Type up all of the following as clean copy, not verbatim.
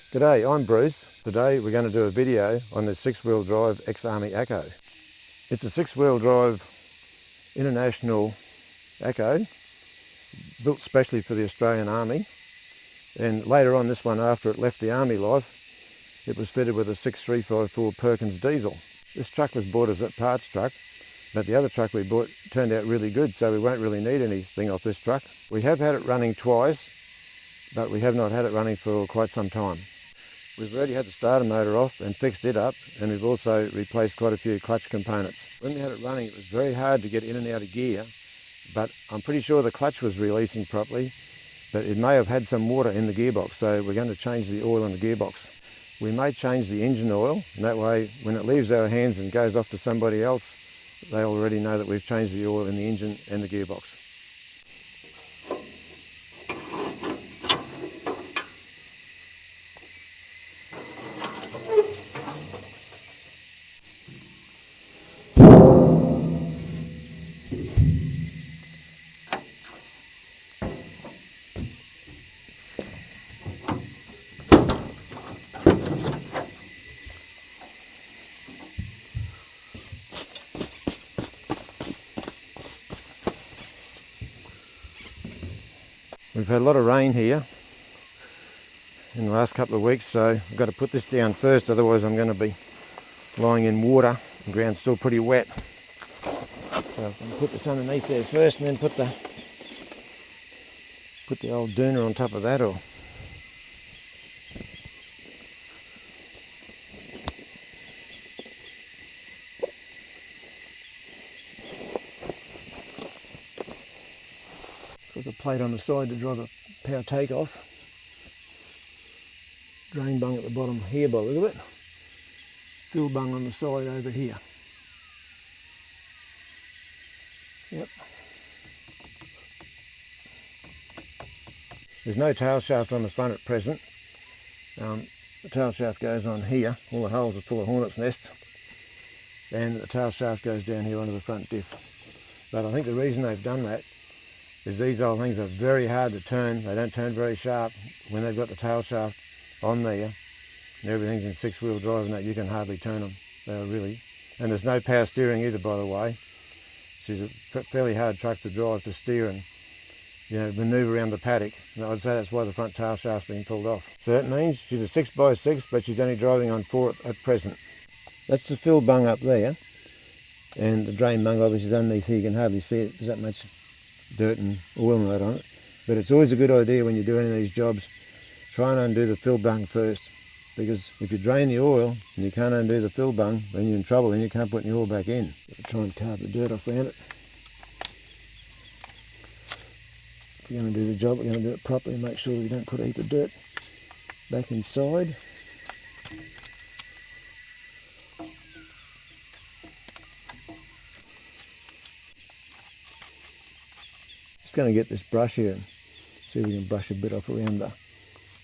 G'day, I'm Bruce. Today we're going to do a video on the 6-wheel drive ex-Army Acco. It's a 6-wheel drive international Acco, built specially for the Australian Army. And later on this one, after it left the Army life, it was fitted with a 6354 Perkins diesel. This truck was bought as a parts truck, but the other truck we bought turned out really good, so we won't really need anything off this truck. We have had it running twice, but we have not had it running for quite some time. We've already had the starter motor off and fixed it up, and we've also replaced quite a few clutch components. When we had it running, it was very hard to get in and out of gear, but I'm pretty sure the clutch was releasing properly, but it may have had some water in the gearbox, so we're going to change the oil in the gearbox. We may change the engine oil, and that way when it leaves our hands and goes off to somebody else, they already know that we've changed the oil in the engine and the gearbox. We've had a lot of rain here in the last couple of weeks, so I've got to put this down first, otherwise I'm going to be lying in water. The ground's still pretty wet. So I'm going to put this underneath there first and then put the old dooner on top of that. Or put the plate on the side to drive a power takeoff. Drain bung at the bottom here by the look of it. Fill bung on the side over here. Yep. There's no tail shaft on the front at present. The tail shaft goes on here. All the holes are full of hornet's nests. And the tail shaft goes down here onto the front diff. But I think the reason they've done that is these old things are very hard to turn. They don't turn very sharp. When they've got the tail shaft on there, and everything's in 6-wheel drive and that, you can hardly turn them. They're really, and there's no power steering either, by the way. She's a fairly hard truck to drive, to steer and manoeuvre around the paddock. And I'd say that's why the front tail shaft's been pulled off. So that means she's a 6x6, but she's only driving on 4 at present. That's the fill bung up there, and the drain bung obviously is underneath here. You can hardly see it. There's that much dirt and oil and that on it. But it's always a good idea when you're doing any of these jobs, try and undo the fill bung first, because if you drain the oil and you can't undo the fill bung, then you're in trouble, then you can't put any oil back in. Try and carve the dirt off around it. If you're going to do the job, we're going to do it properly and make sure we don't put a heap of dirt back inside. Just going to get this brush here and see if we can brush a bit off around the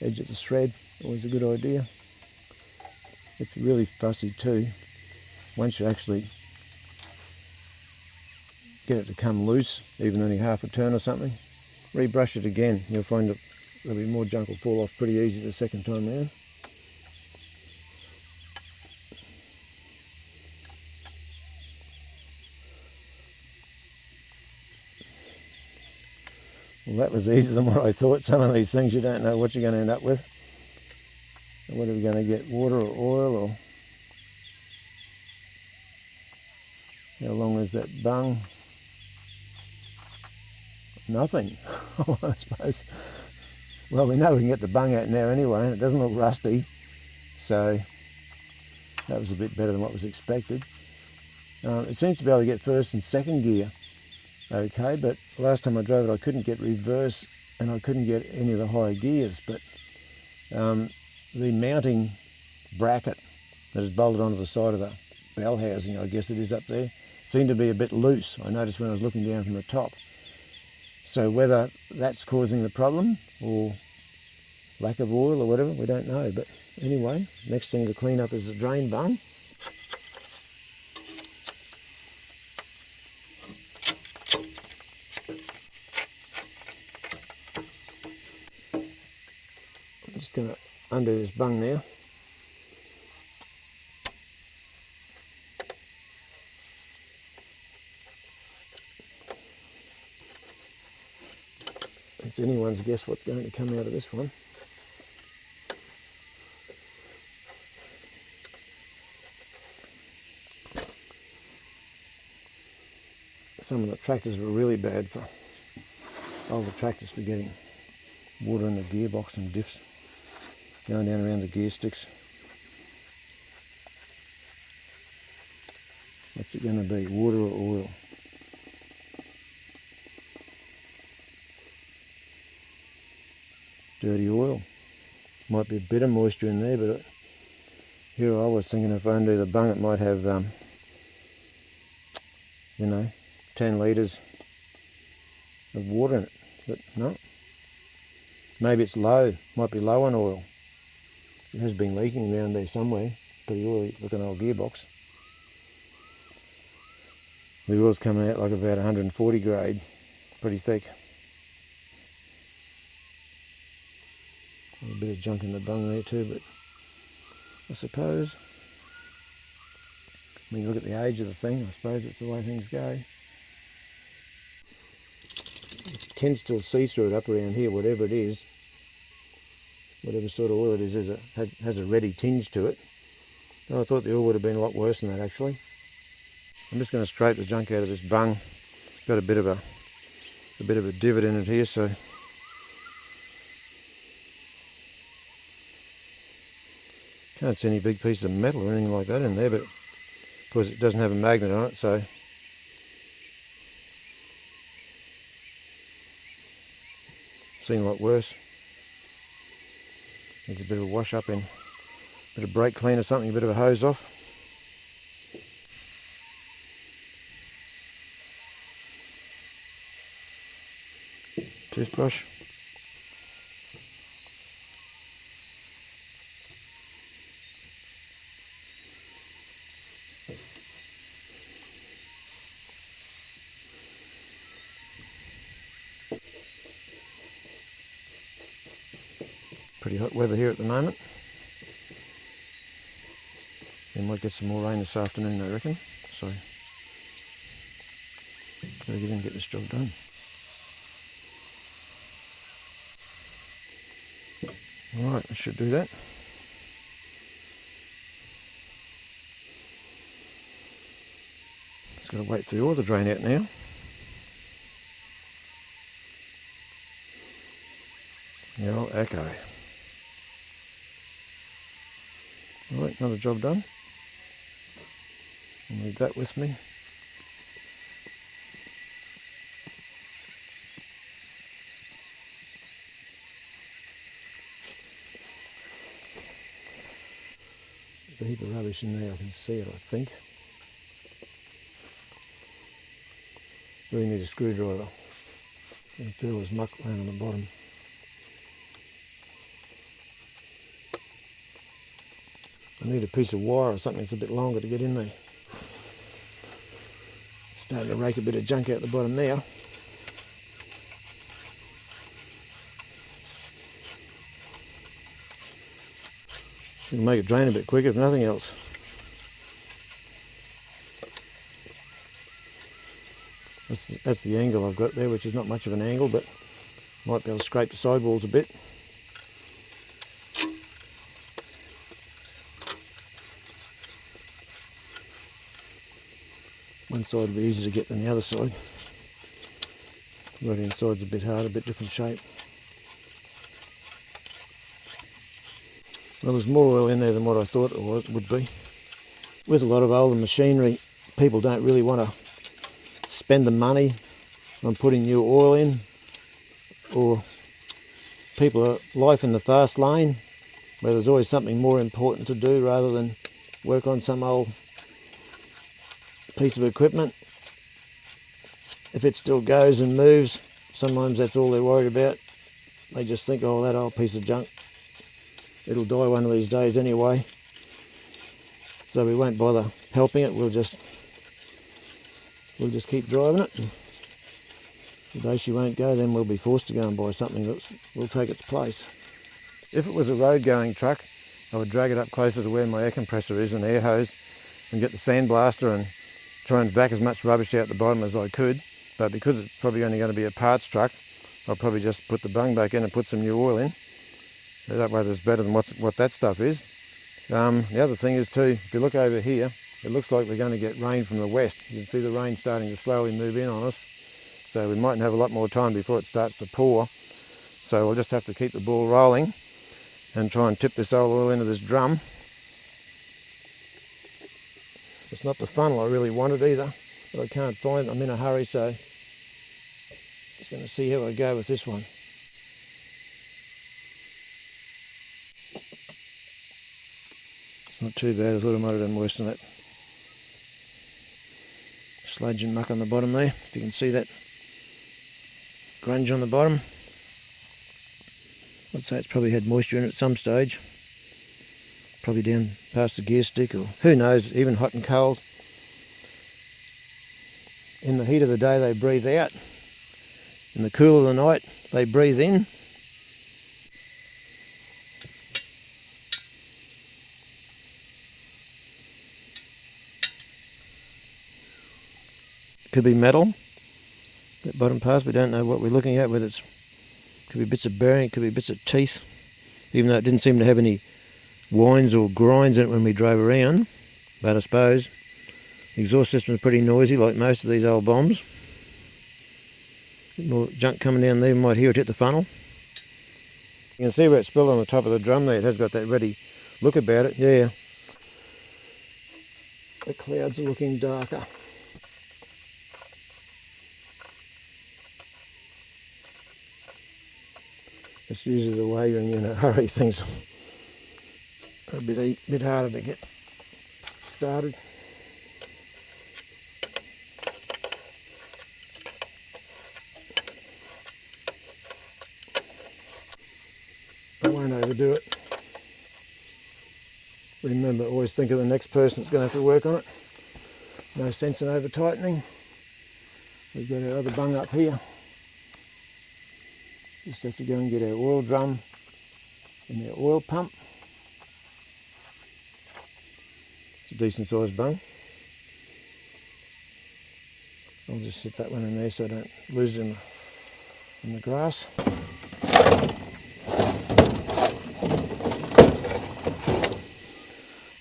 edge of the thread. Always a good idea. It's really fussy too. Once you actually get it to come loose, even only half a turn or something, rebrush it again. You'll find that there'll be more junk will fall off pretty easy the second time round. Well, that was easier than what I thought. Some of these things you don't know what you're going to end up with. And what are we going to get? Water or oil, or how long is that bung? Nothing, I suppose. Well, we know we can get the bung out now anyway, and it doesn't look rusty. So that was a bit better than what was expected. It seems to be able to get first and second gear okay, but last time I drove it I couldn't get reverse and I couldn't get any of the higher gears, but the mounting bracket that is bolted onto the side of the bell housing, I guess it is up there, seemed to be a bit loose. I noticed when I was looking down from the top. So whether that's causing the problem or lack of oil or whatever, we don't know. But anyway, next thing to clean up is the drain bung. I'm just going to undo this bung now. It's anyone's guess what's going to come out of this one. Some of the tractors were really bad for older tractors for getting water in the gearbox and diffs going down around the gear sticks. What's it going to be, water or oil? Dirty oil. Might be a bit of moisture in there, but here I was thinking if I undo the bung it might have, 10 litres of water in it, but no. Maybe it's low, might be low on oil. It has been leaking around there somewhere. Pretty oily looking old gearbox. The oil's coming out like about 140 grade, pretty thick. A bit of junk in the bung there too, but I suppose, when you look at the age of the thing, I suppose it's the way things go. You can still see through it up around here, whatever it is, whatever sort of oil it is, has a reddy tinge to it. And I thought the oil would have been a lot worse than that actually. I'm just going to scrape the junk out of this bung. It's got a bit of a divot in it here, so can't see any big pieces of metal or anything like that in there, but of course it doesn't have a magnet on it, so seen a lot worse. Needs a bit of a wash up in, a bit of brake clean or something, a bit of a hose off. Toothbrush. Pretty hot weather here at the moment. We might get some more rain this afternoon, I reckon. So, gotta get in and get this job done. Alright, I should do that. Just gotta wait for the oil to drain out now. The old echo. Alright, another job done. I'll leave that with me. There's a heap of rubbish in there, I can see it, I think. Really need a screwdriver. You can feel there's muck around on the bottom. I need a piece of wire or something that's a bit longer to get in there. Starting to rake a bit of junk out the bottom now. It'll make it drain a bit quicker if nothing else. That's the angle I've got there, which is not much of an angle, but might be able to scrape the sidewalls a bit. One side will be easier to get than the other side. The right hand side's a bit harder, a bit different shape. Well, there's more oil in there than what I thought it would be. With a lot of older machinery, people don't really want to spend the money on putting new oil in, or people are life in the fast lane, where there's always something more important to do rather than work on some old piece of equipment. If it still goes and moves, sometimes that's all they're worried about. They just think, oh, that old piece of junk, it'll die one of these days anyway, so we won't bother helping it. We'll just keep driving it. The day she won't go, then we'll be forced to go and buy something that will take its place. If it was a road going truck, I would drag it up closer to where my air compressor is and air hose and get the sandblaster and try and vac as much rubbish out the bottom as I could. But because it's probably only going to be a parts truck, I'll probably just put the bung back in and put some new oil in. That way it's better than what that stuff is. The other thing is too, if you look over here, it looks like we're going to get rain from the west. You can see the rain starting to slowly move in on us. So we mightn't have a lot more time before it starts to pour. So we'll just have to keep the ball rolling and try and tip this old oil into this drum. It's not the funnel I really wanted either, but I can't find it. I'm in a hurry, so just going to see how I go with this one. It's not too bad. I thought I might have done worse than that. Sludge and muck on the bottom there, if you can see that grunge on the bottom. I'd say it's probably had moisture in it at some stage. Probably down past the gear stick, or who knows, even hot and cold. In the heat of the day they breathe out. In the cool of the night they breathe in. Could be metal, that bottom part. We don't know what we're looking at, whether it's could be bits of bearing, it could be bits of teeth, even though it didn't seem to have any whines or grinds in it when we drove around. But I suppose the exhaust system is pretty noisy, like most of these old bombs. A bit more junk coming down there, you might hear it hit the funnel. You can see where it's spilled on the top of the drum there. It has got that ready look about it. Yeah, the clouds are looking darker. It's usually the way when you're in a hurry, things are a bit harder to get started. I won't overdo it. Remember, always think of the next person that's going to have to work on it. No sense in over tightening. We've got our other bung up here. Just have to go and get our oil drum and our oil pump. It's a decent sized bung. I'll just sit that one in there so I don't lose it in the grass.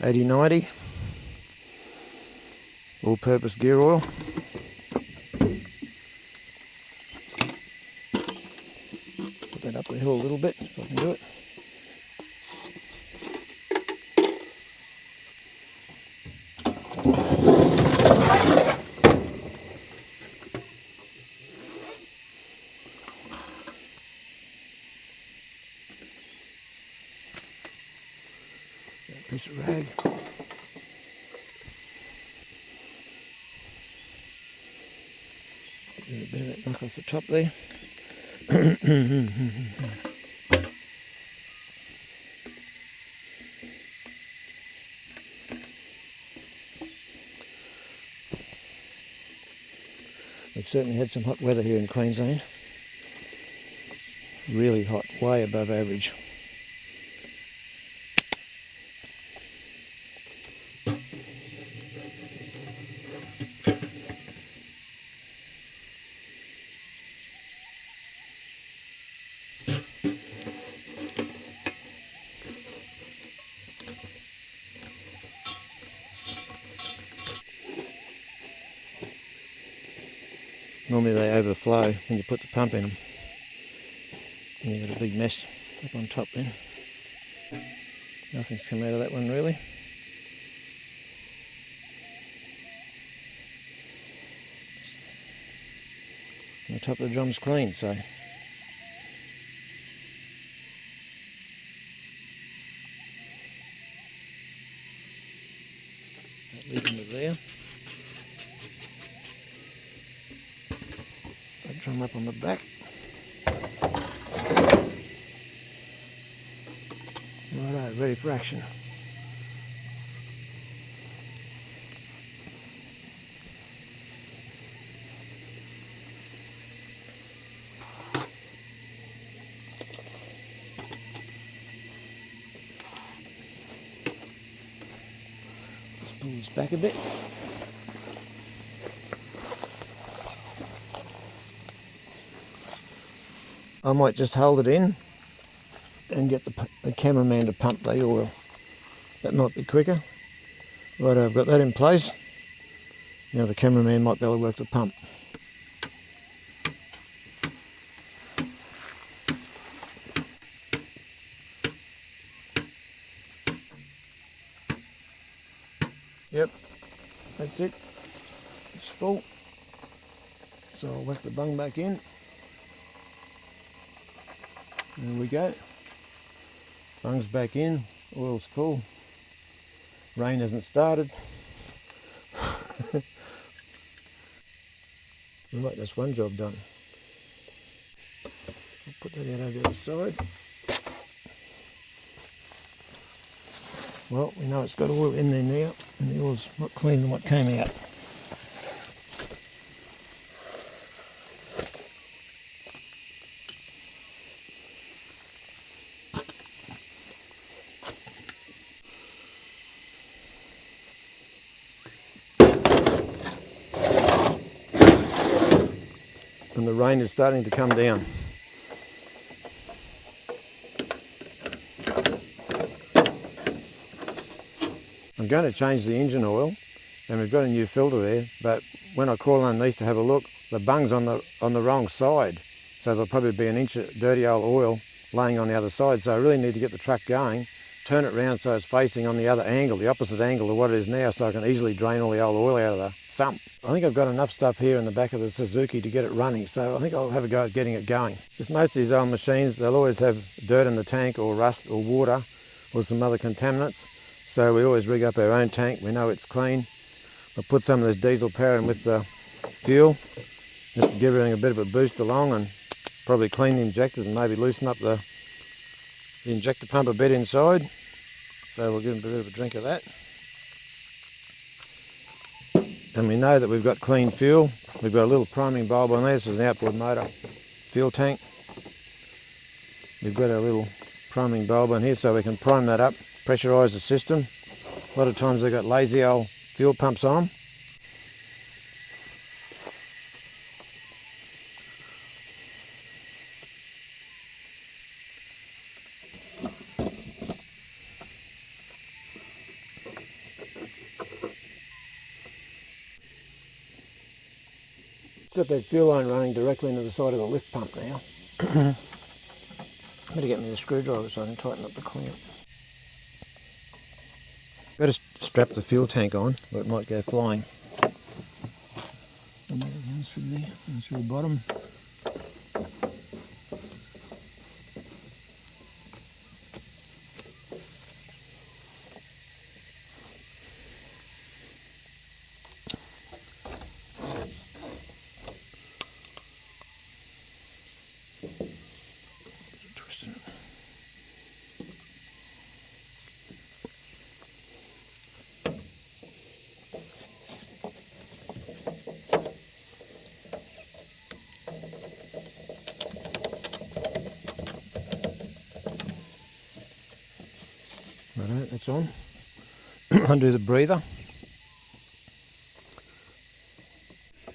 $80.90 all-purpose gear oil. Put that up the hill a little bit if I can do it. Piece of rag. Get a bit of that muck off the top there. We've certainly had some hot weather here in Queensland. Really hot, way above average. Normally they overflow when you put the pump in them. And you've got a big mess up on top then. Nothing's come out of that one really. And the top of the drum's clean, so. That leads into there. Drum up on the back. Righto, ready for action. back a bit. I might just hold it in and get the cameraman to pump the oil. That might be quicker. Right, I've got that in place. Now the cameraman might be able to work the pump. Yep, that's it. It's full. So I'll whack the bung back in. There we go. Bung's back in, oil's full. Rain hasn't started. Right, that's one job done. I'll put that out over the other side. Well, we know it's got oil in there now, and the oil's not cleaner than what came out. And the rain is starting to come down. I'm going to change the engine oil, and we've got a new filter there, but when I crawl underneath to have a look, the bung's on the wrong side, so there'll probably be an inch of dirty old oil laying on the other side. So I really need to get the truck going, turn it round so it's facing on the other angle, the opposite angle to what it is now, so I can easily drain all the old oil out of the sump. I think I've got enough stuff here in the back of the Suzuki to get it running, so I think I'll have a go at getting it going. With most of these old machines, they'll always have dirt in the tank or rust or water or some other contaminants, so we always rig up our own tank. We know it's clean. I'll put some of this diesel power in with the fuel just to give everything a bit of a boost along, and probably clean the injectors and maybe loosen up the injector pump a bit inside. So we'll give them a bit of a drink of that. And we know that we've got clean fuel. We've got a little priming bulb on there. This is an outboard motor fuel tank. We've got a little priming bulb on here so we can prime that up, pressurise the system. A lot of times they've got lazy old fuel pumps on them. Got that fuel line running directly into the side of the lift pump now. Better get me the screwdriver so I can tighten up the clamp. Better strap the fuel tank on or it might go flying. And there it goes through there, and through the bottom. Righto, that's on. Undo the breather.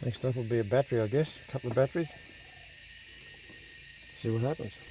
Next up will be a battery, I guess. A couple of batteries. See what happens.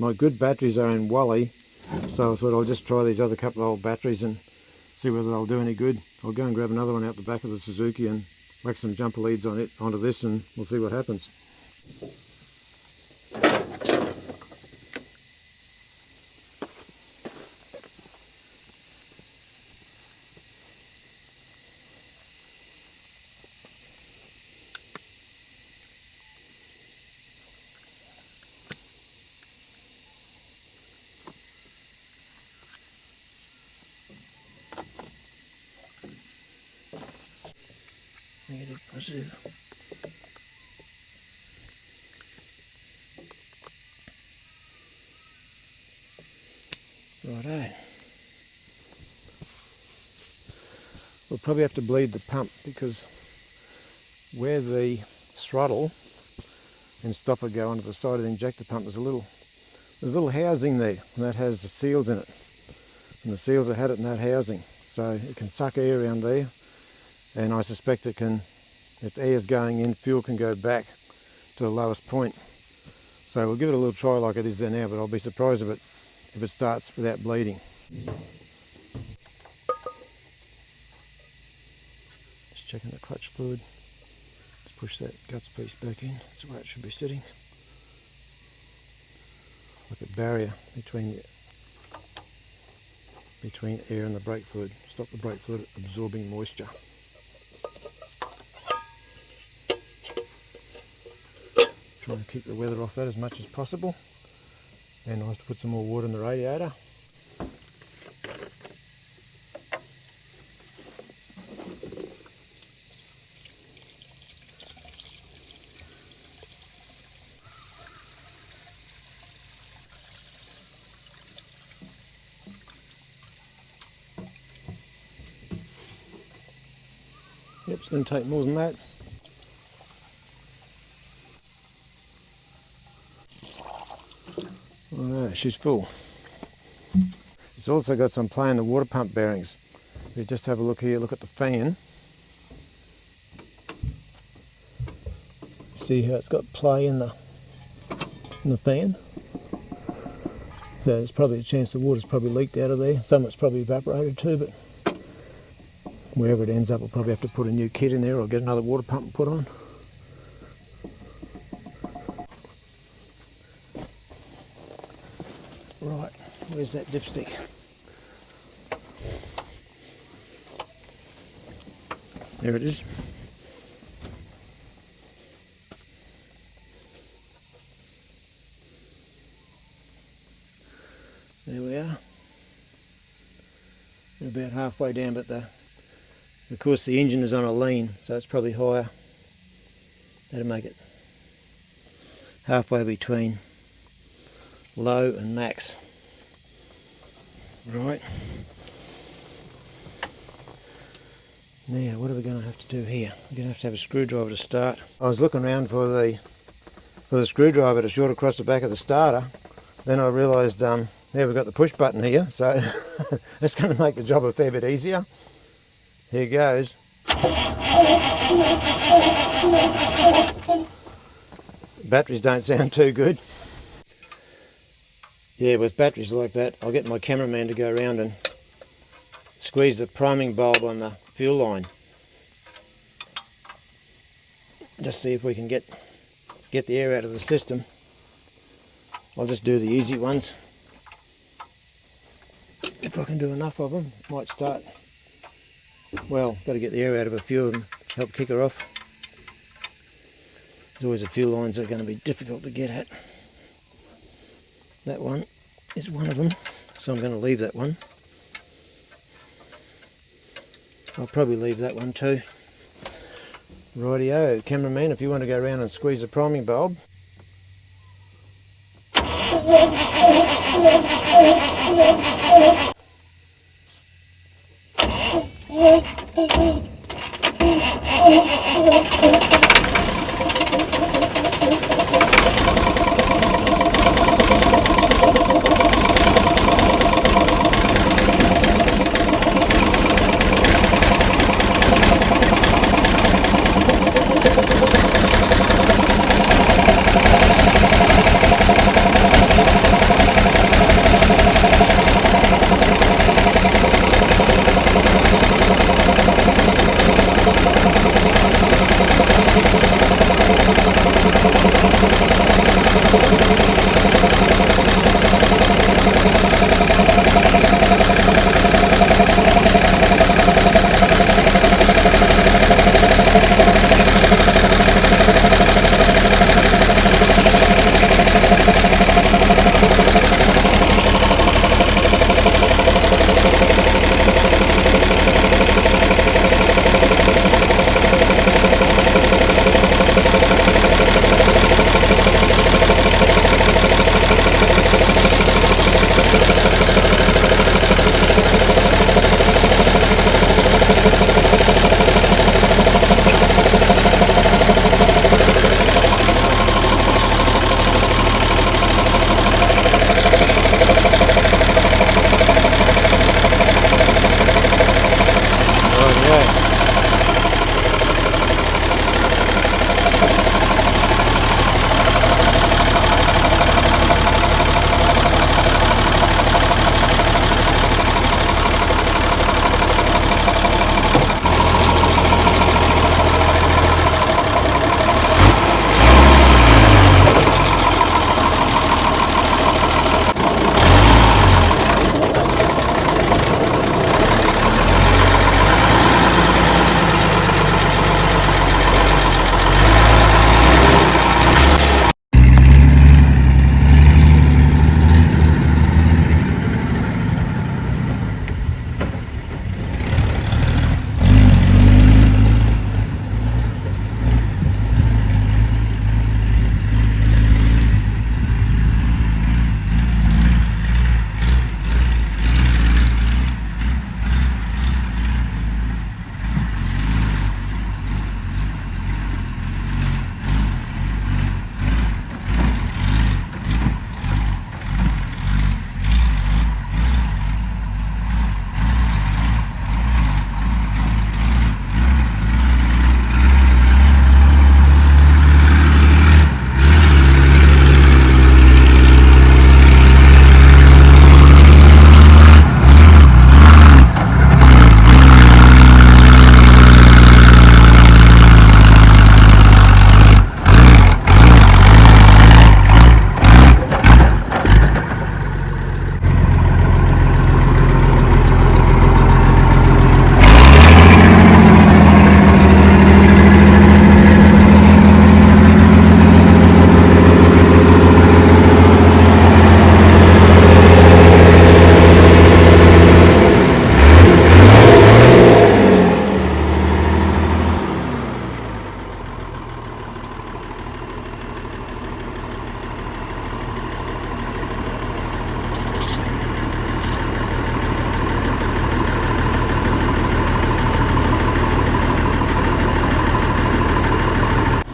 My good batteries are in Wally, so I thought I'll just try these other couple of old batteries and see whether they'll do any good. I'll go and grab another one out the back of the Suzuki and whack some jumper leads on it onto this, and we'll see what happens. Negative, positive. Righto. We'll probably have to bleed the pump because where the throttle and stopper go onto the side of the injector pump, there's a little housing there, and that has the seals in it. And the seals are had it in that housing, so it can suck air around there, and I suspect it can, if air's going in, fuel can go back to the lowest point. So we'll give it a little try like it is there now, but I'll be surprised if it starts without bleeding. Just checking the clutch fluid. Let's push that guts piece back in. That's where it should be sitting. Like a barrier between air and the brake fluid. Stop the brake fluid absorbing moisture. Try and keep the weather off that as much as possible. And nice to put some more water in the radiator. Yep, it's going to take more than that. Alright, she's full. It's also got some play in the water pump bearings. If you just have a look here, look at the fan. See how it's got play in the fan? So there's probably a chance the water's probably leaked out of there. Some of it's probably evaporated too, but wherever it ends up, we'll probably have to put a new kit in there or get another water pump put on. Right, where's that dipstick? There it is. There we are. We're about halfway down, but of course the engine is on a lean, so it's probably higher. That'll make it halfway between low and max. Right. Now, what are we going to have to do here? We're going to have a screwdriver to start. I was looking around for the screwdriver to short across the back of the starter. Then I realised, now we've got the push button here, so it's going to make the job a fair bit easier. Here goes. Batteries don't sound too good. Yeah, with batteries like that, I'll get my cameraman to go around and squeeze the priming bulb on the fuel line. Just see if we can get the air out of the system. I'll just do the easy ones. If I can do enough of them, might start. Well, got to get the air out of a few of them, help kick her off. There's always a few lines that are going to be difficult to get at. That one is one of them, so I'm going to leave that one. I'll probably leave that one too. Rightio, cameraman, if you want to go around and squeeze the priming bulb.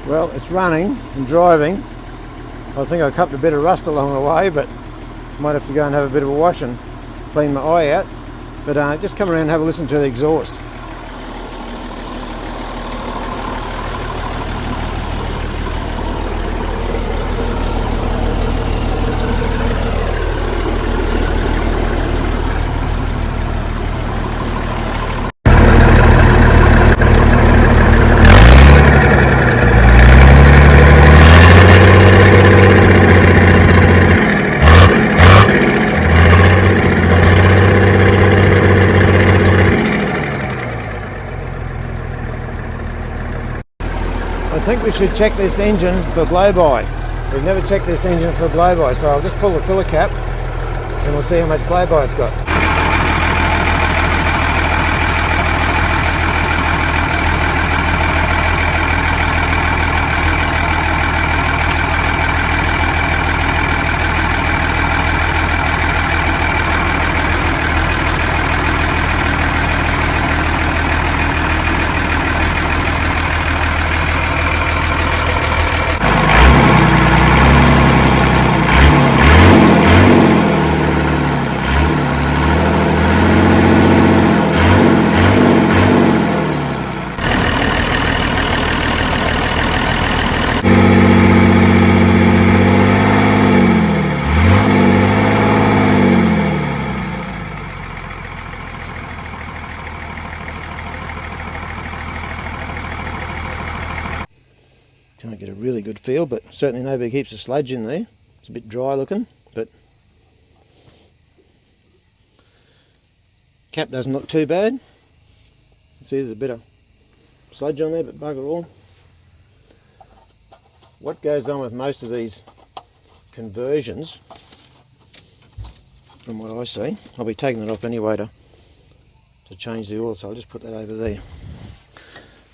Well, it's running and driving. I think I copped a bit of rust along the way, but might have to go and have a bit of a wash and clean my eye out. But just come around and have a listen to the exhaust. I think we should check this engine for blow-by. We've never checked this engine for blow-by, so I'll just pull the filler cap and we'll see how much blow-by it's got. Can't get a really good feel, but certainly nobody keeps a sludge in there. It's a bit dry looking, but cap doesn't look too bad. See, there's a bit of sludge on there, but bugger all. What goes on with most of these conversions, from what I see, I'll be taking it off anyway to change the oil, so I'll just put that over there.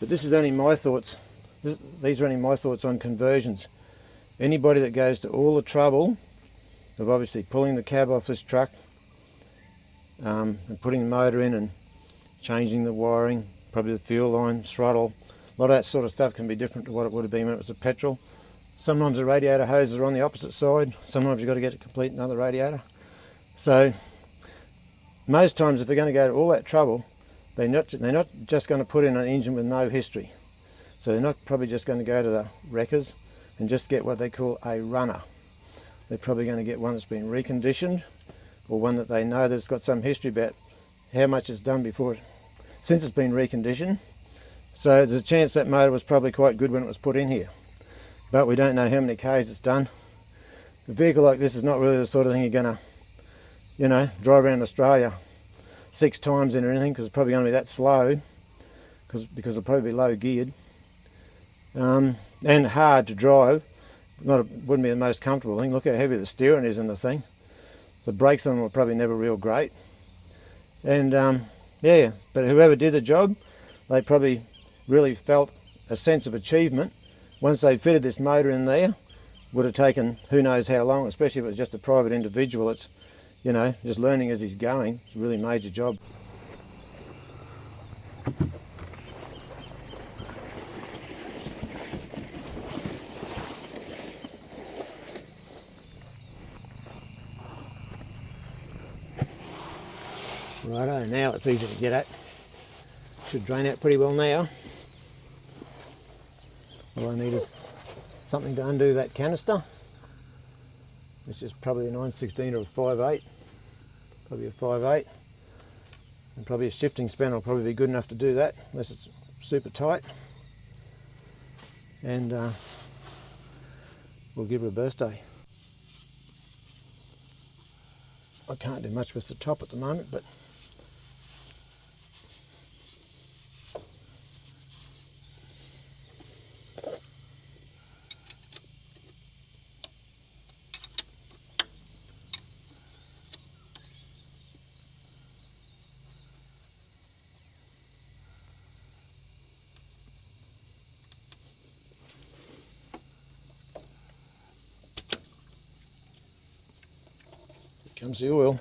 But this is only my thoughts. These are only my thoughts on conversions. Anybody that goes to all the trouble of obviously pulling the cab off this truck and putting the motor in and changing the wiring, probably the fuel line, throttle, a lot of that sort of stuff can be different to what it would have been when it was a petrol. Sometimes the radiator hoses are on the opposite side, sometimes you've got to get to complete another radiator. So most times if they're going to go to all that trouble, they're not just going to put in an engine with no history. So they're not probably just going to go to the wreckers and just get what they call a runner. They're probably going to get one that's been reconditioned, or one that they know that's got some history about how much it's done before, since it's been reconditioned. So there's a chance that motor was probably quite good when it was put in here. But we don't know how many Ks it's done. A vehicle like this is not really the sort of thing you're going to, you know, drive around Australia 6 times in or anything, because it's probably going to be that slow, because it'll probably be low geared. And hard to drive. Wouldn't be the most comfortable thing. Look how heavy the steering is in the thing. The brakes on them were probably never real great. And yeah, but whoever did the job, they probably really felt a sense of achievement once they fitted this motor in there. Would have taken who knows how long, especially if it was just a private individual. It's, you know, just learning as he's going. It's a really major job. Righto, now it's easy to get at. Should drain out pretty well now. All I need is something to undo that canister, which is probably a 916 or a 5.8, probably a 5.8, and probably a shifting span will probably be good enough to do that, unless it's super tight. And we'll give her a birthday. I can't do much with the top at the moment, but here comes the oil.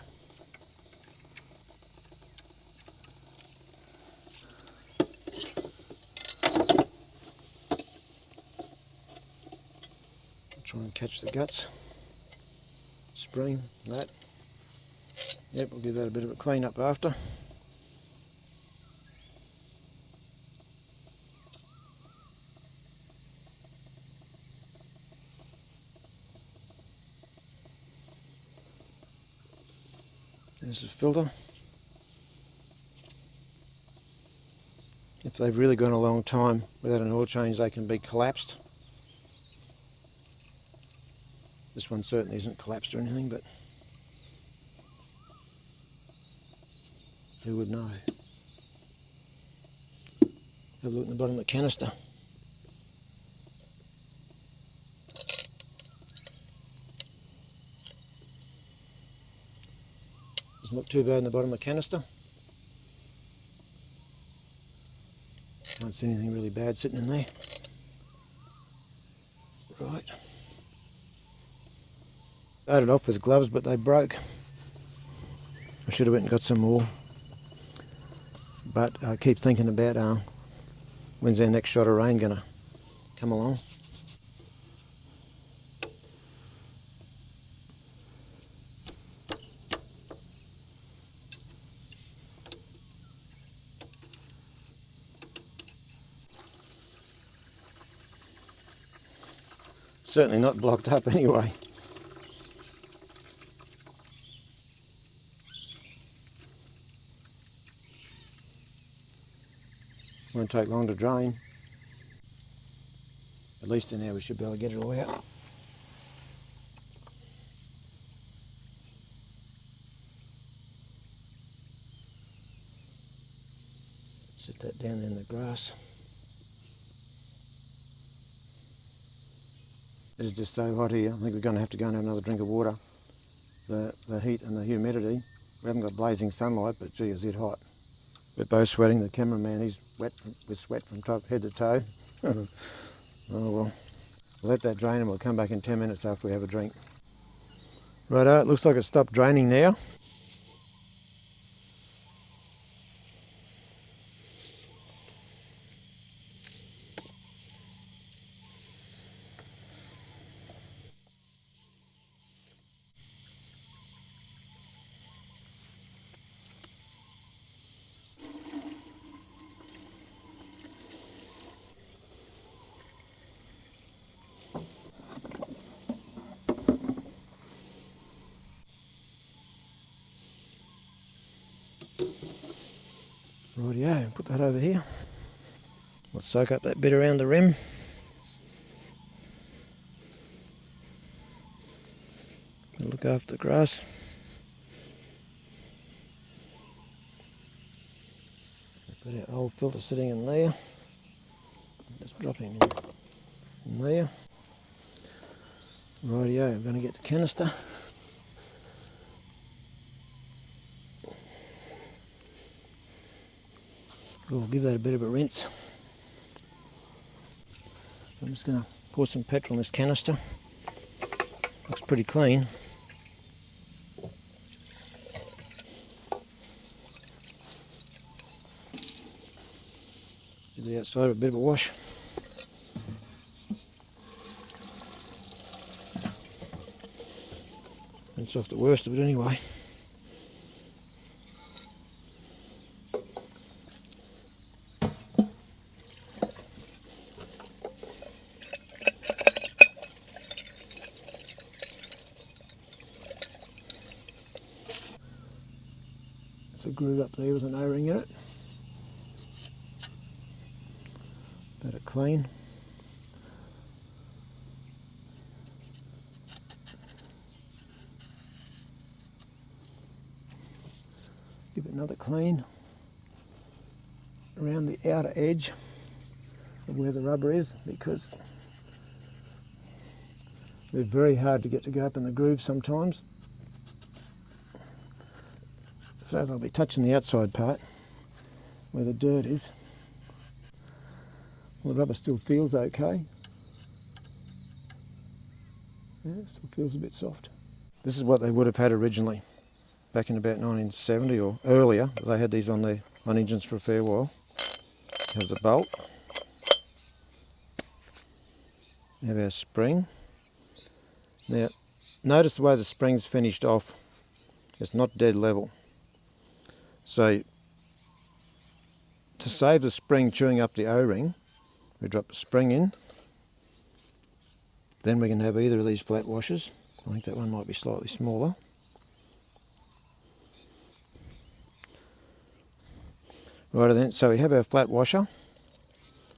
catch the guts. Spring, that. Yep, we'll give that a bit of a clean up after. There's the filter. If they've really gone a long time without an oil change, they can be collapsed. This one certainly isn't collapsed or anything, but who would know? Have a look in the bottom of the canister. Doesn't look too bad in the bottom of the canister. Can't see anything really bad sitting in there. Right. Started off with gloves, but they broke. I should have went and got some more. But I keep thinking about when's our next shot of rain going to come along. Certainly not blocked up anyway. Won't take long to drain. At least in there we should be able to get it all out. Sit that down in the grass. It's just so hot here. I think we're going to have to go and have another drink of water. The heat and the humidity. We haven't got blazing sunlight, but gee, is it hot. We're both sweating. The cameraman, he's wet with sweat from head to toe. Oh well. We'll let that drain and we'll come back in 10 minutes after we have a drink. Righto, it looks like it's stopped draining now. Rightio, put that over here. We'll soak up that bit around the rim. We'll look after the grass. We've got our old filter sitting in there. Just drop him in there. Rightio, I'm going to get the canister. We'll give that a bit of a rinse. I'm just going to pour some petrol in this canister. Looks pretty clean. Give the outside a bit of a wash. Rinse off the worst of it anyway. It's a groove up there with an O-ring in it. Better clean. Give it another clean around the outer edge of where the rubber is, because they're very hard to get to go up in the groove sometimes. So they'll be touching the outside part where the dirt is. Well, the rubber still feels okay. Yeah, it still feels a bit soft. This is what they would have had originally, back in about 1970 or earlier. They had these on engines for a fair while. Have the bolt. Have our spring. Now, notice the way the spring's finished off. It's not dead level. So, to save the spring chewing up the O-ring, we drop the spring in. Then we can have either of these flat washers. I think that one might be slightly smaller. Righto then, so we have our flat washer,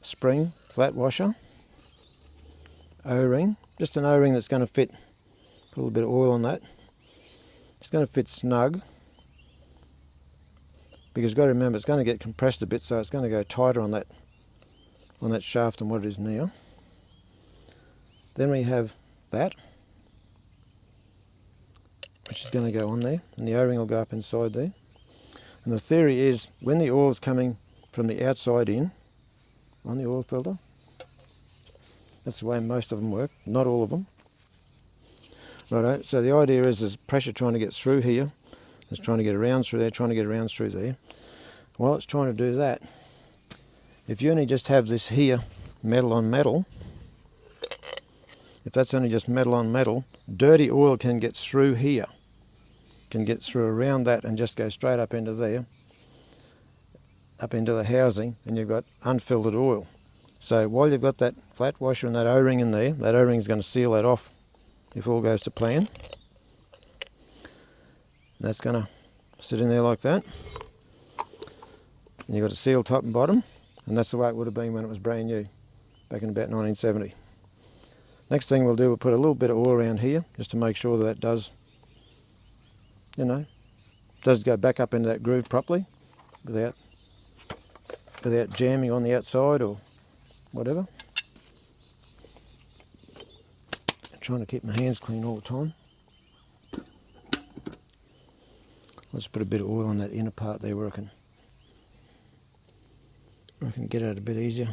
spring, flat washer, O-ring, just an O-ring that's going to fit, put a little bit of oil on that. It's going to fit snug, because you've got to remember it's going to get compressed a bit, so it's going to go tighter on that shaft than what it is now. Then we have that, which is going to go on there, and the O-ring will go up inside there. And the theory is, when the oil is coming from the outside in, on the oil filter, that's the way most of them work, not all of them. Righto, so the idea is there's pressure trying to get through here, it's trying to get around through there, trying to get around through there. While it's trying to do that, if you only just have this here, metal on metal, if that's only just metal on metal, dirty oil can get through here, can get through around that and just go straight up into there, up into the housing, and you've got unfiltered oil. So while you've got that flat washer and that O-ring in there, that O-ring is going to seal that off if all goes to plan. And that's going to sit in there like that. And you've got a sealed top and bottom, and that's the way it would have been when it was brand new, back in about 1970. Next thing we'll do, we'll put a little bit of oil around here, just to make sure that that does, you know, does go back up into that groove properly, without jamming on the outside or whatever. I'm trying to keep my hands clean all the time. I'll just put a bit of oil on that inner part there where I can get at it a bit easier.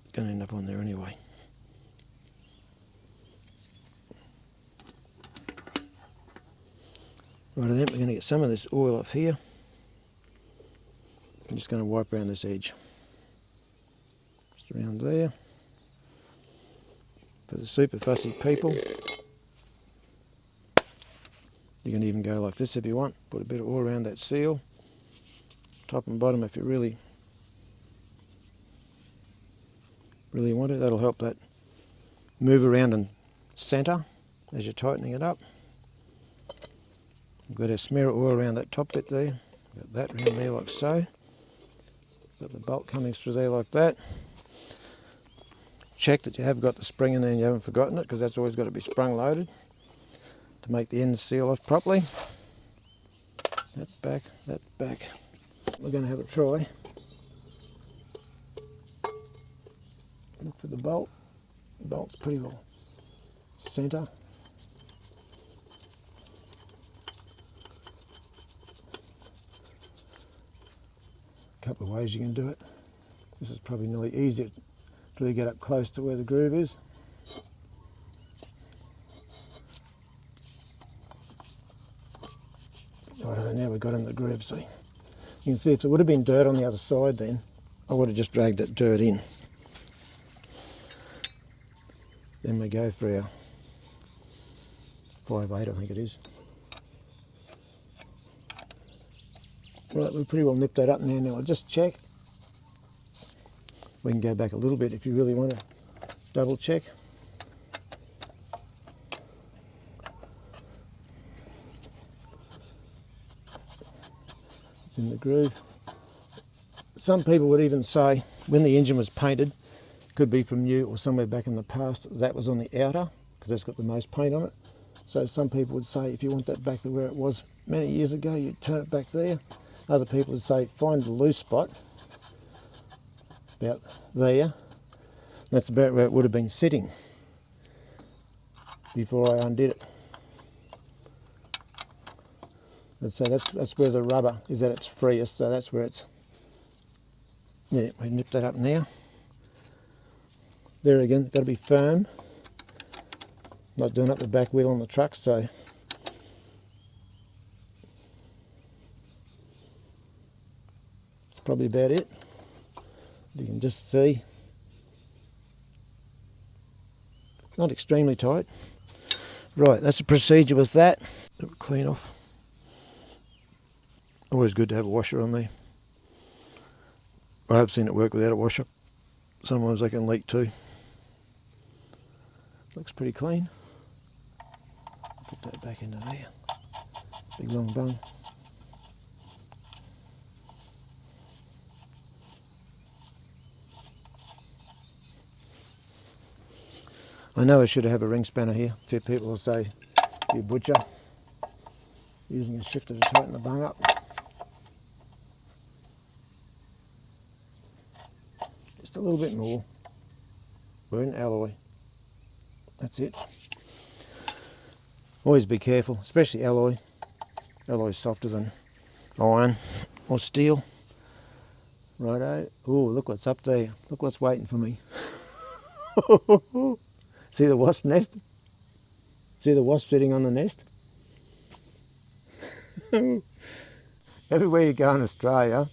It's going to end up on there anyway. Right then, we're going to get some of this oil off here. I'm just going to wipe around this edge. Just around there. For the super fussy people, you can even go like this if you want. Put a bit of oil around that seal, top and bottom if you really want it. That'll help that move around and centre as you're tightening it up. We've got a smear of oil around that top bit there. Got that around there like so. Got the bolt coming through there like that. Check that you have got the spring in there and you haven't forgotten it, because that's always got to be sprung loaded to make the ends seal off properly. That's back, that's back. We're going to have a try. Look for the bolt. The bolt's pretty well centre. A couple of ways you can do it. This is probably nearly easier to get up close to where the groove is. Right, now we've got in the groove, see. You can see if it would have been dirt on the other side then, I would have just dragged that dirt in. Then we go for our 5/8, I think it is. Right, we've pretty well nipped that up now. Now I'll just check. We can go back a little bit if you really want to double check. It's in the groove. Some people would even say when the engine was painted, could be from new or somewhere back in the past, that was on the outer, because that's got the most paint on it. So some people would say if you want that back to where it was many years ago, you'd turn it back there. Other people would say find the loose spot, about there. That's about where it would have been sitting before I undid it. And so that's where the rubber is at its freest, so that's where it's, yeah, we nip that up now. There again, got to be firm. Not doing up the back wheel on the truck, so it's probably about it. You can just see not extremely tight. Right, that's the procedure with that. Clean off. Always good to have a washer on there. I have seen it work without a washer. Sometimes they can leak too. Looks pretty clean. Put that back into there. Big long bung. I know I should have a ring spanner here. A few people will say, you butcher, using a shifter to tighten the bung up. Just a little bit more. We're in alloy. That's it. Always be careful, especially alloy. Alloy's softer than iron or steel. Righto. Oh, look what's up there. Look what's waiting for me. See the wasp nest? See the wasp sitting on the nest? Everywhere you go in Australia,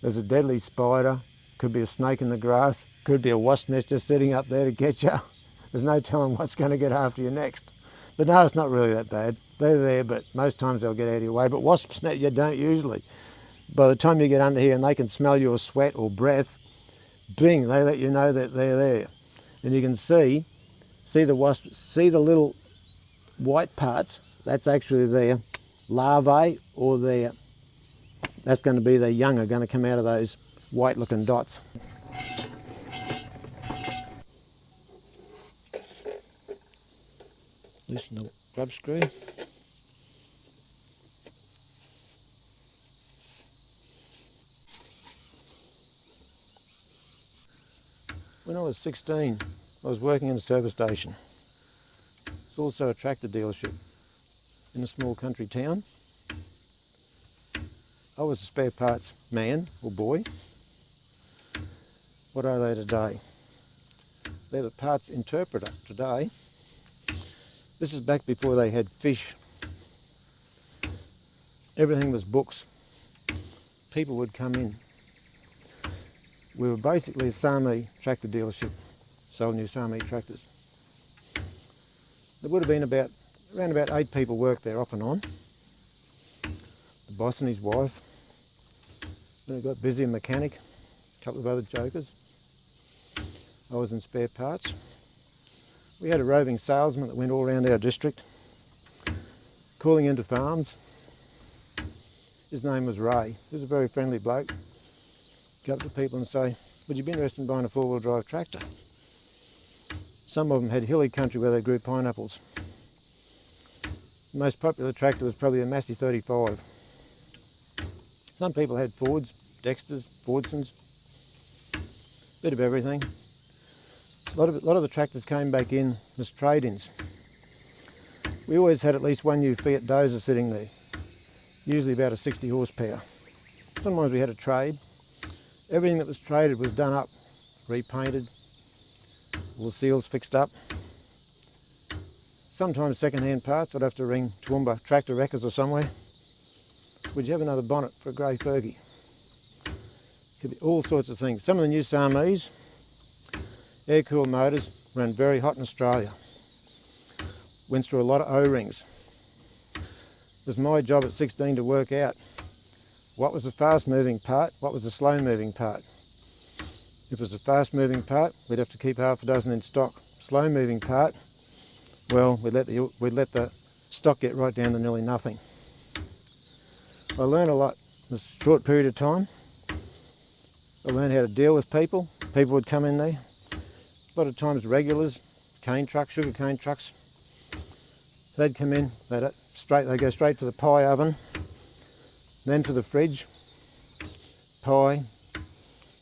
there's a deadly spider. Could be a snake in the grass. Could be a wasp nest just sitting up there to get you. There's no telling what's going to get after you next. But no, it's not really that bad. They're there, but most times they'll get out of your way. But wasps, you don't usually. By the time you get under here and they can smell your sweat or breath, bing, they let you know that they're there. And you can see the wasp, see the little white parts, that's actually their larvae or that's going to be their young are going to come out of those white looking dots. Loosen the grub screw. When I was 16, I was working in a service station. It's also a tractor dealership in a small country town. I was a spare parts man or boy. What are they today? They're the parts interpreter today. This is back before they had fish. Everything was books. People would come in. We were basically a Sami tractor dealership, sold new Sami tractors. There would have been around about 8 people worked there off and on. The boss and his wife. Then it got busy, a mechanic, a couple of other jokers. I was in spare parts. We had a roving salesman that went all around our district, calling into farms. His name was Ray. He was a very friendly bloke. Go up to people and say, would you be interested in buying a 4-wheel drive tractor? Some of them had hilly country where they grew pineapples. The most popular tractor was probably a Massey 35. Some people had Fords, Dexters, Fordsons, bit of everything. A lot of the tractors came back in as trade-ins. We always had at least one new Fiat Dozer sitting there, usually about a 60 horsepower. Sometimes we had a trade. Everything that was traded was done up, repainted, all the seals fixed up. Sometimes second-hand parts. I'd have to ring Toowoomba Tractor Wreckers or somewhere. Would you have another bonnet for a grey Fergie? Could be all sorts of things. Some of the new Samis, air-cooled motors, ran very hot in Australia. Went through a lot of O-rings. It was my job at 16 to work out what was the fast-moving part, what was the slow-moving part. If it was a fast-moving part, we'd have to keep half a dozen in stock. Slow-moving part, well, we'd let the stock get right down to nearly nothing. I learned a lot in a short period of time. I learned how to deal with people. People would come in there. A lot of times regulars, cane trucks, sugar cane trucks. They'd come in, they'd go straight to the pie oven, then to the fridge, pie,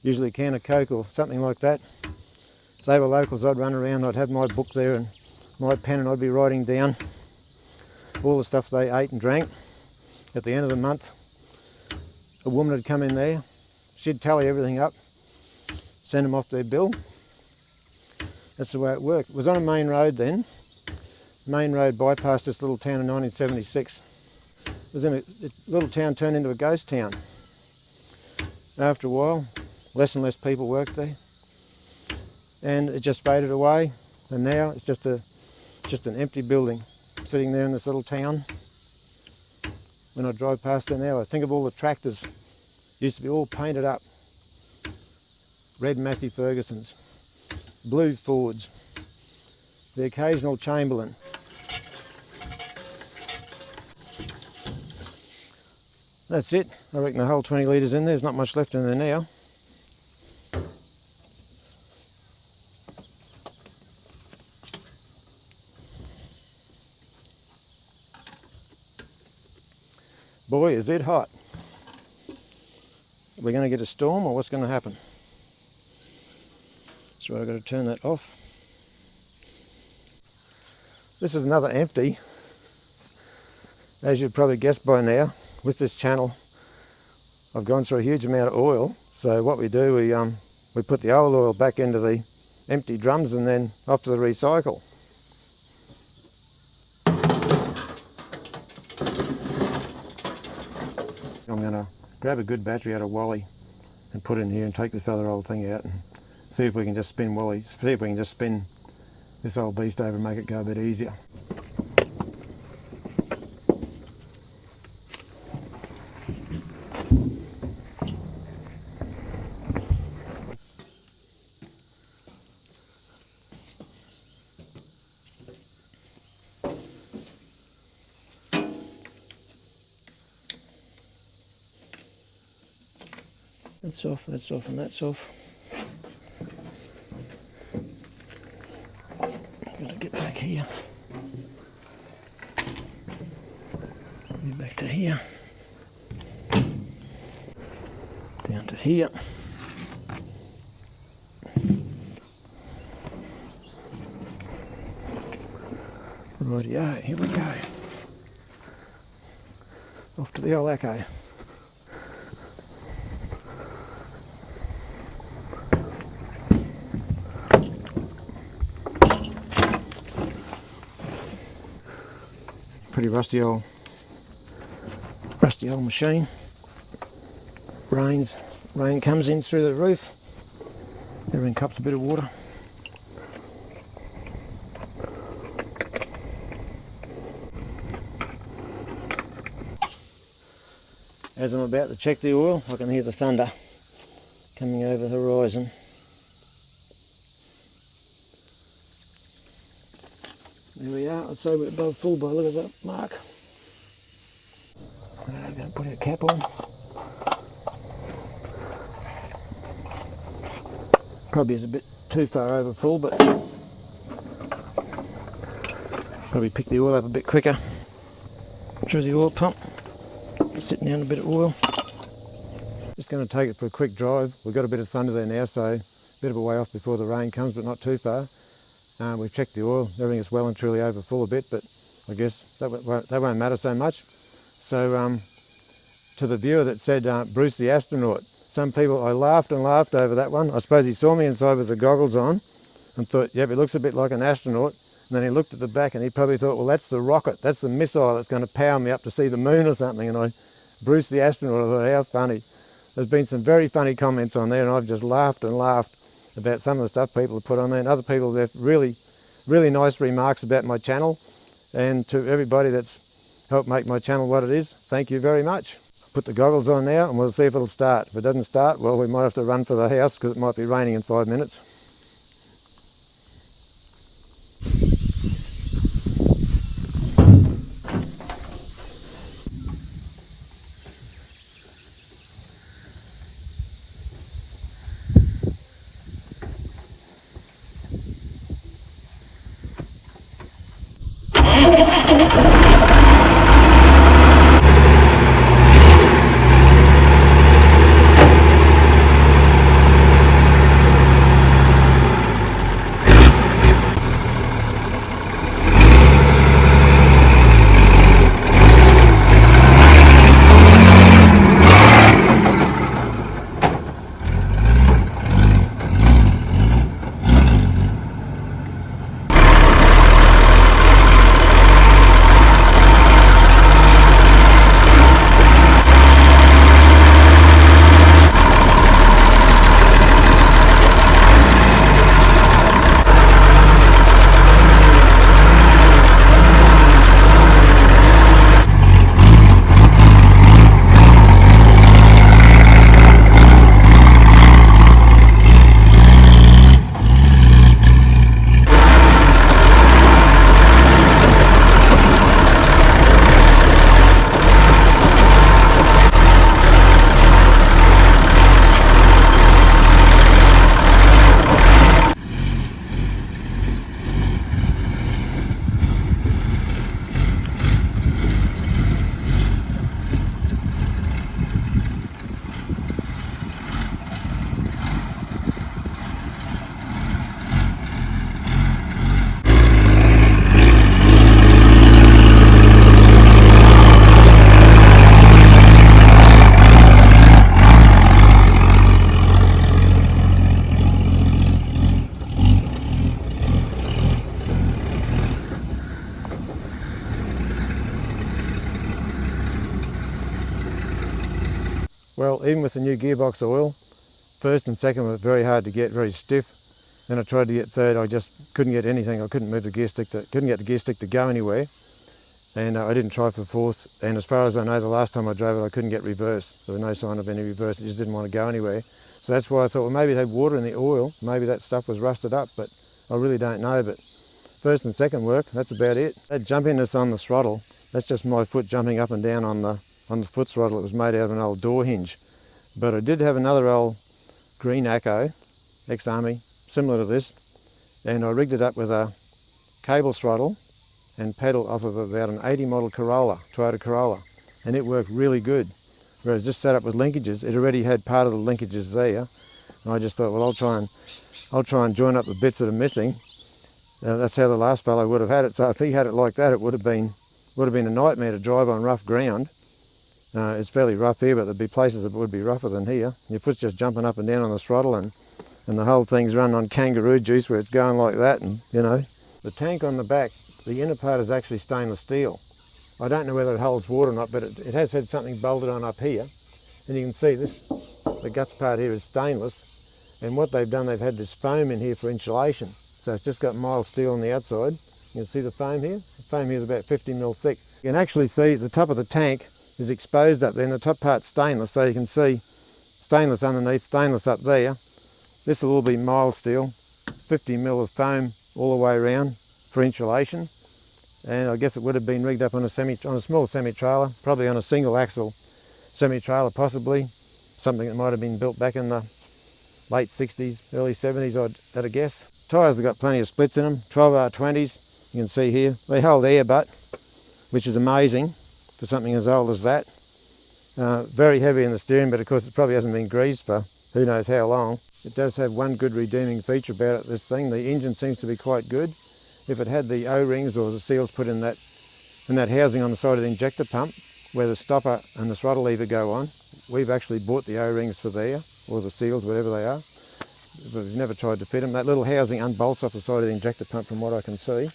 usually a can of Coke or something like that. If they were locals, I'd run around, I'd have my book there and my pen and I'd be writing down all the stuff they ate and drank. At the end of the month, a woman would come in there, she'd tally everything up, send them off their bill. That's the way it worked. It was on a main road then. Main road bypassed this little town in 1976. It was in a little town turned into a ghost town. After a while, less and less people worked there. And it just faded away. and now it's just an empty building sitting there in this little town. When I drive past there now, I think of all the tractors. Used to be all painted up. Red Massey Fergusons, blue Fords, the occasional Chamberlain. That's it. I reckon the whole 20 litres in there. There's not much left in there now. Boy, is it hot. We're going to get a storm, or what's going to happen? So I've got to turn that off. This is another empty. As you've probably guessed by now, with this channel, I've gone through a huge amount of oil. So what we do, we put the old oil back into the empty drums and then off to the recycle. I'm going to grab a good battery out of Wally and put it in here and take this other old thing out and see if we can just spin Wally, see if we can just spin this old beast over and make it go a bit easier. That's off, and that's off. I'm going to get back here. Get back to here. Down to here. Rightio, here we go. Off to the old Echo. Pretty rusty old machine. Rain comes in through the roof. Everything cups a bit of water. As I'm about to check the oil, I can hear the thunder coming over the horizon. There we are. I'd say we're above full by look at that mark. I'm going to put our cap on. Probably is a bit too far over full, but probably pick the oil up a bit quicker through the oil pump. Sitting down a bit of oil. Just going to take it for a quick drive. We've got a bit of thunder there now, so a bit of a way off before the rain comes, but not too far. We've checked the oil. Everything is well and truly over full a bit, but I guess that won't matter so much. So to the viewer that said Bruce the astronaut, some people, I laughed and laughed over that one. I suppose he saw me inside with the goggles on and thought, yep, it looks a bit like an astronaut. And then he looked at the back and he probably thought, well, that's the rocket, that's the missile that's going to power me up to see the moon or something. And Bruce the astronaut, I thought, how funny. There's been some very funny comments on there, and I've just laughed and laughed about some of the stuff people have put on there, and other people have really, really nice remarks about my channel. And to everybody that's helped make my channel what it is, thank you very much. Put the goggles on now and we'll see if it'll start. If it doesn't start, well, we might have to run for the house because it might be raining in 5 minutes. Well, even with the new gearbox oil, first and second were very hard to get, very stiff. Then I tried to get third, I just couldn't get anything. I couldn't move the gear stick, couldn't get the gear stick to go anywhere. And I didn't try for fourth. And as far as I know, the last time I drove it, I couldn't get reverse. There was no sign of any reverse. It just didn't want to go anywhere. So that's why I thought, well, maybe it had water in the oil. Maybe that stuff was rusted up, but I really don't know. But first and second work, that's about it. That jumpiness on the throttle, that's just my foot jumping up and down on the foot throttle. It was made out of an old door hinge. But I did have another old green Acco, ex-army, similar to this, and I rigged it up with a cable throttle and pedal off of about an 80 model Corolla, Toyota Corolla, and it worked really good. Whereas this setup with linkages, it already had part of the linkages there, and I just thought, well, I'll try and join up the bits that are missing. That's how the last fellow would have had it. So if he had it like that, it would have been a nightmare to drive on rough ground. It's fairly rough here, but there'd be places that would be rougher than here. Your foot's just jumping up and down on the throttle, and the whole thing's run on kangaroo juice where it's going like that, and you know. The tank on the back, the inner part is actually stainless steel. I don't know whether it holds water or not, but it has had something bolted on up here. And you can see the guts part here is stainless. And what they've done, they've had this foam in here for insulation. So it's just got mild steel on the outside. You can see the foam here? The foam here is about 50 mil thick. You can actually see the top of the tank is exposed up there, and the top part's stainless, so you can see stainless underneath, stainless up there. This will all be mild steel, 50 mil of foam all the way around for insulation. And I guess it would have been rigged up on a small semi-trailer, probably on a single axle semi-trailer possibly, something that might have been built back in the late 60s, early 70s I'd guess. Tyres have got plenty of splits in them, 12R20s, you can see here. They hold air butt, which is amazing for something as old as that. Very heavy in the steering, but of course it probably hasn't been greased for who knows how long. It does have one good redeeming feature about it, this thing. The engine seems to be quite good. If it had the O-rings or the seals put in that housing on the side of the injector pump, where the stopper and the throttle lever go on, we've actually bought the O-rings for there, or the seals, whatever they are. But we've never tried to fit them. That little housing unbolts off the side of the injector pump from what I can see.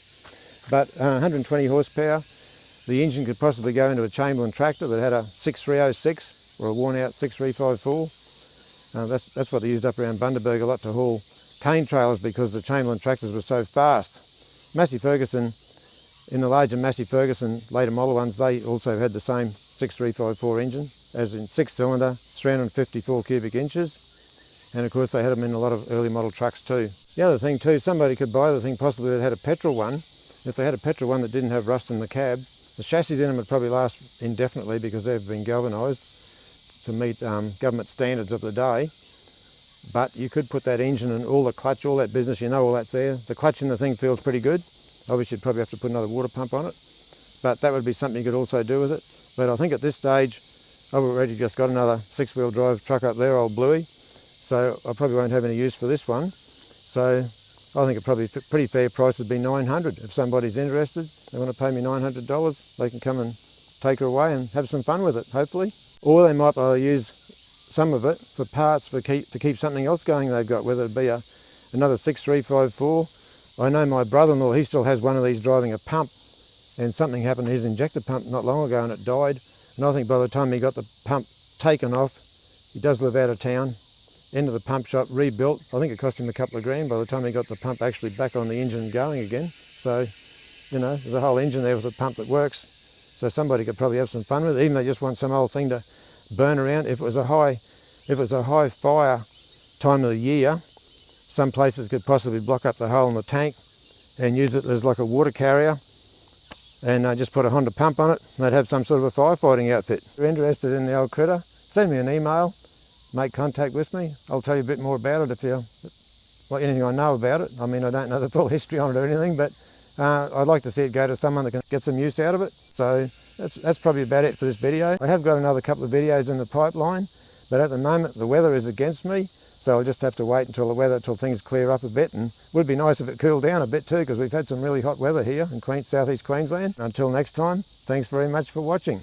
But 120 horsepower, the engine could possibly go into a Chamberlain tractor that had a 6306 or a worn-out 6354. That's what they used up around Bundaberg a lot to haul cane trailers, because the Chamberlain tractors were so fast. Massey Ferguson, in the larger Massey Ferguson later model ones, they also had the same 6354 engine, as in 6-cylinder, 354 cubic inches. And of course they had them in a lot of early model trucks too. The other thing too, somebody could buy the thing possibly that had a petrol one. If they had a petrol one that didn't have rust in the cab, the chassis in them would probably last indefinitely because they've been galvanised to meet government standards of the day. But you could put that engine and all the clutch, all that business, you know, all that's there. The clutch in the thing feels pretty good. Obviously you'd probably have to put another water pump on it, but that would be something you could also do with it. But I think at this stage, I've already just got another 6-wheel drive truck up there, old Bluey, so I probably won't have any use for this one. So I think a probably pretty fair price would be $900. If somebody's interested, they want to pay me $900, they can come and take her away and have some fun with it, hopefully. Or they might use some of it for parts to keep something else going they've got, whether it be another 6354. I know my brother-in-law, he still has one of these driving a pump, and something happened to his injector pump not long ago and it died. And I think by the time he got the pump taken off, he does live out of town, into the pump shop, rebuilt. I think it cost him a couple of grand by the time he got the pump actually back on the engine going again. So, you know, there's a whole engine there with a pump that works. So somebody could probably have some fun with it, even if they just want some old thing to burn around. If it was a high fire time of the year, some places could possibly block up the hole in the tank and use it as like a water carrier, and just put a Honda pump on it, and they'd have some sort of a firefighting outfit. If you're interested in the old critter, send me an email, make contact with me. I'll tell you a bit more about it if you like anything I know about it. I mean, I don't know the full history on it or anything, but I'd like to see it go to someone that can get some use out of it. So that's probably about it for this video. I have got another couple of videos in the pipeline, but at the moment the weather is against me, so I'll just have to wait until things clear up a bit. And it would be nice if it cooled down a bit too, because we've had some really hot weather here in southeast Queensland. Until next time, thanks very much for watching.